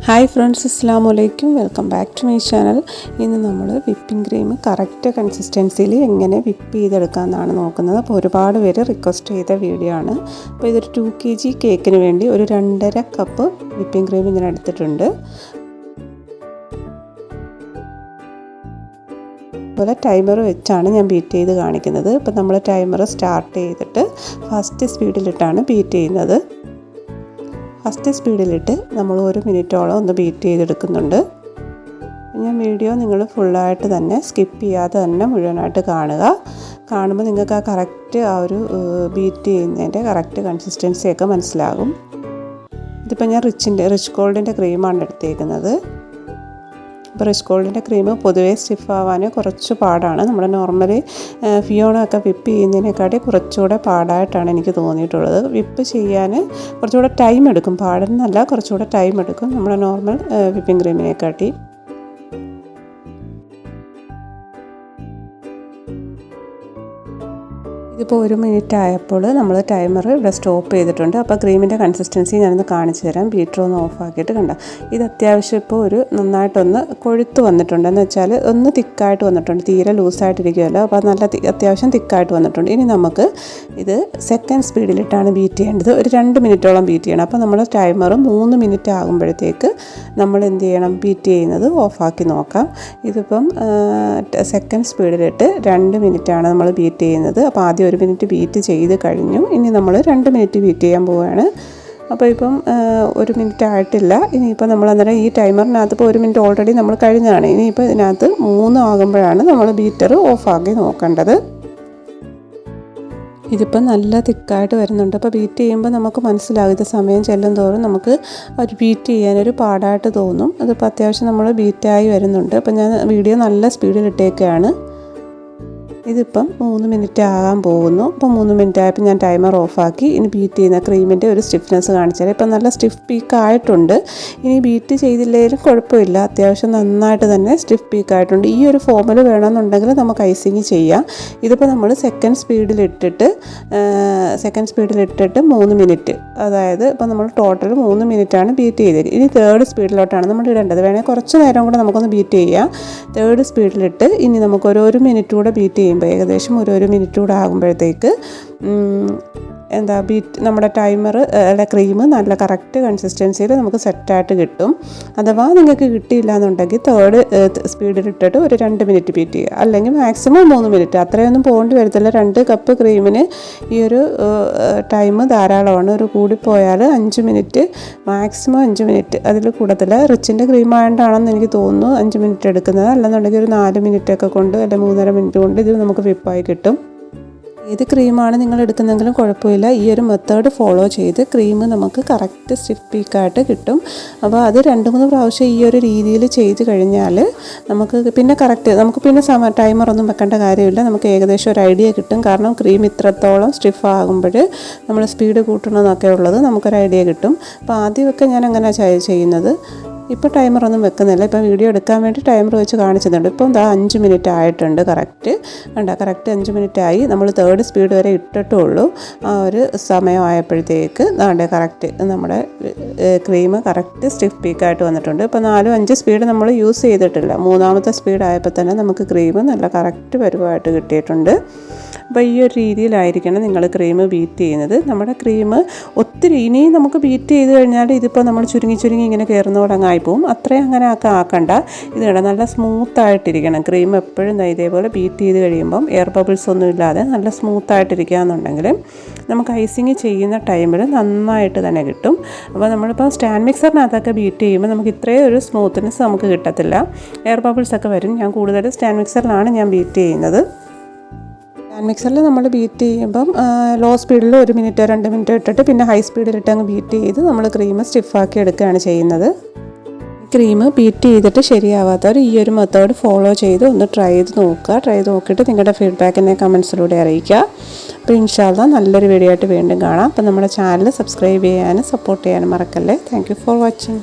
Hi friends, അസ്സലാമു അലൈക്കും. Welcome back to my channel. ഇന്ന് നമ്മൾ വിപ്പിംഗ് ക്രീം കറക്റ്റ് കൺസിസ്റ്റൻസിയിൽ എങ്ങനെ വിപ്പ് ചെയ്തെടുക്കാമെന്നാണ് നോക്കുന്നത്. അപ്പോൾ ഒരുപാട് പേര് റിക്വസ്റ്റ് ചെയ്ത വീഡിയോ ആണ്. അപ്പോൾ ഇതൊരു 2 kg കേക്കിന് വേണ്ടി ഒരു 2.5 കപ്പ് വിപ്പിംഗ് ക്രീം ഇങ്ങനെ എടുത്തിട്ടുണ്ട്. അതുപോലെ ടൈമർ വെച്ചാണ് ഞാൻ ബീറ്റ് ചെയ്ത് കാണിക്കുന്നത്. ഇപ്പോൾ നമ്മൾ ടൈമർ സ്റ്റാർട്ട് ചെയ്തിട്ട് ഫസ്റ്റ് സ്പീഡിലിട്ടാണ് ബീറ്റ് ചെയ്യുന്നത്. ഫസ്റ്റ് സ്പീഡിലിട്ട് നമ്മൾ 1 മിനിറ്റോളം ഒന്ന് ബീറ്റ് ചെയ്തെടുക്കുന്നുണ്ട്. ഞാൻ വീഡിയോ നിങ്ങൾ ഫുള്ളായിട്ട് തന്നെ സ്കിപ്പ് ചെയ്യാതെ തന്നെ മുഴുവനായിട്ട് കാണുമ്പോൾ നിങ്ങൾക്ക് കറക്റ്റ് ബീറ്റ് ചെയ്യുന്നതിൻ്റെ കറക്റ്റ് കൺസിസ്റ്റൻസിയൊക്കെ മനസ്സിലാകും. ഇതിപ്പോൾ ഞാൻ റിച്ച് ഗോൾഡിൻ്റെ ക്രീമാണ് എടുത്തേക്കുന്നത്. ഇപ്പോൾ റിച്ച് ഗോൾഡിൻ്റെ ക്രീം പൊതുവേ സ്റ്റിഫ് ആവാൻ കുറച്ച് പാടാണ്. നമ്മുടെ നോർമലി ഫിയോണ ഒക്കെ വിപ്പ് ചെയ്യുന്നതിനെക്കാട്ടി കുറച്ചുകൂടെ പാടായിട്ടാണ് എനിക്ക് തോന്നിയിട്ടുള്ളത്. വിപ്പ് ചെയ്യാൻ കുറച്ചുകൂടെ ടൈം എടുക്കും. പാടെന്നല്ല, കുറച്ചുകൂടെ ടൈം എടുക്കും നമ്മുടെ നോർമൽ വിപ്പിംഗ് ക്രീമിനെക്കാട്ടി. ഇതിപ്പോൾ 1 മിനിറ്റ് ആയപ്പോൾ നമ്മൾ ടൈമർ ഇവിടെ സ്റ്റോപ്പ് ചെയ്തിട്ടുണ്ട്. അപ്പോൾ ക്രീമിൻ്റെ കൺസിസ്റ്റൻസി ഞാനൊന്ന് കാണിച്ചു തരാം. ബീറ്റർ ഒന്ന് ഓഫാക്കിയിട്ട് കണ്ട. ഇത് അത്യാവശ്യം ഇപ്പോൾ നന്നായിട്ടൊന്ന് കൊഴുത്ത് വന്നിട്ടുണ്ട്. എന്ന് വെച്ചാൽ ഒന്ന് തിക്കായിട്ട് വന്നിട്ടുണ്ട്. തീരെ ലൂസായിട്ടിരിക്കുമല്ലോ. അപ്പോൾ നല്ല അത്യാവശ്യം തിക്കായിട്ട് വന്നിട്ടുണ്ട്. ഇനി നമുക്ക് ഇത് സെക്കൻഡ് സ്പീഡിലിട്ടാണ് ബീറ്റ് ചെയ്യേണ്ടത്. ഒരു 2 മിനിറ്റോളം ബീറ്റ് ചെയ്യണം. അപ്പോൾ നമ്മൾ ടൈമർ 3 മിനിറ്റ് ആകുമ്പോഴത്തേക്ക് നമ്മൾ എന്ത് ചെയ്യണം? ബീറ്റ് ചെയ്യുന്നത് ഓഫാക്കി നോക്കാം. ഇതിപ്പം സെക്കൻഡ് സ്പീഡിലിട്ട് 2 മിനിറ്റാണ് നമ്മൾ ബീറ്റ് ചെയ്യുന്നത്. അപ്പോൾ ആദ്യം 1 മിനിറ്റ് ബീറ്റ് ചെയ്ത് കഴിഞ്ഞു. ഇനി നമ്മൾ 2 മിനിറ്റ് ബീറ്റ് ചെയ്യാൻ പോവുകയാണ്. അപ്പോൾ ഇപ്പം 1 മിനിറ്റ് ആയിട്ടില്ല. ഇനിയിപ്പോൾ നമ്മൾ അന്നേരം ഈ ടൈമറിനകത്ത് ഇപ്പോൾ 1 മിനിറ്റ് ഓൾറെഡി നമ്മൾ കഴിഞ്ഞതാണ്. ഇനിയിപ്പോൾ ഇതിനകത്ത് 3 ആകുമ്പോഴാണ് നമ്മൾ ബീറ്റർ ഓഫാക്കി നോക്കേണ്ടത്. ഇതിപ്പോൾ നല്ല തിക്കായിട്ട് വരുന്നുണ്ട്. അപ്പോൾ ബീറ്റ് ചെയ്യുമ്പോൾ നമുക്ക് മനസ്സിലാകും. ഇത് സമയം ചെല്ലും തോറും നമുക്ക് ഒരു ബീറ്റ് ചെയ്യാനൊരു പാടായിട്ട് തോന്നും. അതിപ്പോൾ അത്യാവശ്യം നമ്മൾ ബീറ്റായി വരുന്നുണ്ട്. അപ്പോൾ ഞാൻ വീഡിയോ നല്ല സ്പീഡിലിട്ടേക്കാണ്. ഇതിപ്പം 3 മിനിറ്റ് ആകാൻ പോകുന്നു. ഇപ്പോൾ 3 മിനിറ്റ് ആയപ്പോൾ ഞാൻ ടൈമർ ഓഫാക്കി. ഇനി ബീറ്റ് ചെയ്യുന്ന ക്രീമിൻ്റെ ഒരു സ്റ്റിഫ്നെസ് കാണിച്ചാൽ ഇപ്പം നല്ല സ്റ്റിഫ് പീക്കായിട്ടുണ്ട്. ഇനി ബീറ്റ് ചെയ്തില്ലെങ്കിലും കുഴപ്പമില്ല. അത്യാവശ്യം നന്നായിട്ട് തന്നെ സ്റ്റിഫ് പീക്കായിട്ടുണ്ട്. ഈ ഒരു ഫോമിൽ വേണമെന്നുണ്ടെങ്കിൽ നമുക്ക് ഐസിങ് ചെയ്യാം. ഇതിപ്പോൾ നമ്മൾ സെക്കൻഡ് സ്പീഡിലിട്ടിട്ട് 3 മിനിറ്റ്, അതായത് ഇപ്പോൾ നമ്മൾ ടോട്ടൽ 3 മിനിറ്റാണ് ബീറ്റ് ചെയ്തത്. ഇനി തേർഡ് സ്പീഡിലോട്ടാണ് നമ്മൾ ഇടേണ്ടത്. വേണമെങ്കിൽ കുറച്ച് നേരം കൂടെ നമുക്കൊന്ന് ബീറ്റ് ചെയ്യാം. തേർഡ് സ്പീഡിലിട്ട് ഇനി നമുക്ക് 1 മിനിറ്റ് കൂടെ ബീറ്റ് ചെയ്യും. ഏകദേശം 1 മിനിറ്റ് കൂടെ ആകുമ്പോഴത്തേക്ക് നമ്മുടെ ടൈമർ ക്രീം നല്ല കറക്റ്റ് കൺസിസ്റ്റൻസിയിൽ നമുക്ക് സെറ്റായിട്ട് കിട്ടും. അഥവാ നിങ്ങൾക്ക് കിട്ടിയില്ല എന്നുണ്ടെങ്കിൽ തേർഡ് സ്പീഡിലിട്ടിട്ട് ഒരു 2 മിനിറ്റ് ബീറ്റ് ചെയ്യുക. അല്ലെങ്കിൽ മാക്സിമം 3 മിനിറ്റ്. അത്രയൊന്നും പോകേണ്ടി വരത്തില്ല. 2 കപ്പ് ക്രീമിന് ഈ ഒരു ടൈം ധാരാളമാണ്. ഒരു കൂടിപ്പോയാൽ 5 മിനിറ്റ്, മാക്സിമം 5 മിനിറ്റ്, അതിൽ കൂടത്തില്ല. റിച്ചിൻ്റെ ക്രീം ആയതുകൊണ്ടാണെന്ന് എനിക്ക് തോന്നുന്നു 5 മിനിറ്റ് എടുക്കുന്നത്. അല്ലെന്നുണ്ടെങ്കിൽ ഒരു 4 മിനിറ്റൊക്കെ കൊണ്ട്, അല്ലെങ്കിൽ 3.5 മിനിറ്റ് കൊണ്ട് ഇത് നമുക്ക് വിപ്പായി കിട്ടും. ഏത് ക്രീമാണ് നിങ്ങൾ എടുക്കുന്നതെങ്കിലും കുഴപ്പമില്ല. ഈ ഒരു മെത്തേഡ് ഫോളോ ചെയ്ത് ക്രീം നമുക്ക് കറക്റ്റ് സ്റ്റിഫ് പീക്കായിട്ട് കിട്ടും. അപ്പോൾ അത് 2-3 പ്രാവശ്യം ഈ ഒരു രീതിയിൽ ചെയ്ത് കഴിഞ്ഞാൽ നമുക്ക് പിന്നെ ടൈമറൊന്നും വെക്കേണ്ട കാര്യമില്ല. നമുക്ക് ഏകദേശം ഒരു ഐഡിയ കിട്ടും. കാരണം ക്രീം ഇത്രത്തോളം സ്റ്റിഫ് ആകുമ്പോൾ നമ്മൾ സ്പീഡ് കൂട്ടണമെന്നൊക്കെ ഉള്ളത് നമുക്കൊരു ഐഡിയ കിട്ടും. അപ്പോൾ ആദ്യമൊക്കെ ഞാൻ അങ്ങനെ ചെയ്യുന്നത്. ഇപ്പോൾ ടൈമറൊന്നും വെക്കുന്നില്ല. ഇപ്പോൾ വീഡിയോ എടുക്കാൻ വേണ്ടി ടൈമർ വെച്ച് കാണിച്ചിട്ടുണ്ട്. ഇപ്പം 5 മിനിറ്റ് ആയിട്ടുണ്ട്. കറക്റ്റ് 5 മിനിറ്റ് ആയി. നമ്മൾ തേർഡ് സ്പീഡ് വരെ ഇട്ടിട്ടുള്ളൂ. ആ ഒരു സമയമായപ്പോഴത്തേക്ക് കറക്റ്റ് നമ്മുടെ ക്രീം കറക്റ്റ് സ്റ്റിഫ് പീക്കായിട്ട് വന്നിട്ടുണ്ട്. ഇപ്പോൾ 4-5 സ്പീഡ് നമ്മൾ യൂസ് ചെയ്തിട്ടില്ല. 3-ാമത്തെ സ്പീഡ് ആയപ്പോൾ തന്നെ നമുക്ക് ക്രീം നല്ല കറക്റ്റ് പരുവമായിട്ട് കിട്ടിയിട്ടുണ്ട്. അപ്പോൾ ഈ ഒരു രീതിയിലായിരിക്കണം നിങ്ങൾ ക്രീം ബീറ്റ് ചെയ്യുന്നത്. നമ്മുടെ ക്രീം ഒത്തിരി ഇനിയും നമുക്ക് ബീറ്റ് ചെയ്ത് കഴിഞ്ഞാൽ ഇതിപ്പോൾ നമ്മൾ ചുരുങ്ങി ഇങ്ങനെ കയറുന്നോടങ്ങായി പോവും. അത്രയും അങ്ങനെ ആക്കണ്ട. ഇത് നല്ല സ്മൂത്തായിട്ടിരിക്കണം ക്രീം. എപ്പോഴും ഇതേപോലെ ബീറ്റ് ചെയ്ത് കഴിയുമ്പം എയർ ബബിൾസ് ഒന്നും ഇല്ലാതെ നല്ല സ്മൂത്തായിട്ടിരിക്കുക എന്നുണ്ടെങ്കിൽ നമുക്ക് ഐസിങ് ചെയ്യുന്ന ടൈമിൽ നന്നായിട്ട് തന്നെ കിട്ടും. അപ്പോൾ നമ്മളിപ്പോൾ സ്റ്റാൻഡ് മിക്സറിനകത്തൊക്കെ ബീറ്റ് ചെയ്യുമ്പോൾ നമുക്ക് ഇത്രയും ഒരു സ്മൂത്ത്നെസ് നമുക്ക് കിട്ടത്തില്ല. എയർ ബബിൾസൊക്കെ വരും. ഞാൻ കൂടുതൽ സ്റ്റാൻഡ് മിക്സറിലാണ് ഞാൻ ബീറ്റ് ചെയ്യുന്നത്. ഹാൻഡ് മിക്സറിൽ നമ്മൾ ബീറ്റ് ചെയ്യുമ്പം ലോ സ്പീഡിൽ 1 മിനിറ്റ് 2 മിനിറ്റ് ഇട്ടിട്ട് പിന്നെ ഹൈ സ്പീഡിലിട്ട് അങ്ങ് ബീറ്റ് ചെയ്ത് നമ്മൾ ക്രീം സ്റ്റിഫാക്കി എടുക്കുകയാണ് ചെയ്യുന്നത്. ക്രീം ബീറ്റ് ചെയ്തിട്ട് ശരിയാവാത്തവർ ഈ ഒരു മെത്തേഡ് ഫോളോ ചെയ്ത് ഒന്ന് ട്രൈ ചെയ്ത് നോക്കിയിട്ട് നിങ്ങളുടെ ഫീഡ്ബാക്ക് എന്നെ കമൻസിലൂടെ അറിയിക്കുക. അപ്പോൾ ഇൻഷാ അല്ലാഹ് നല്ലൊരു വീഡിയോ ആയിട്ട് വീണ്ടും കാണാം. അപ്പോൾ നമ്മുടെ ചാനൽ സബ്സ്ക്രൈബ് ചെയ്യാനും സപ്പോർട്ട് ചെയ്യാനും മറക്കല്ലേ. Thank you for watching.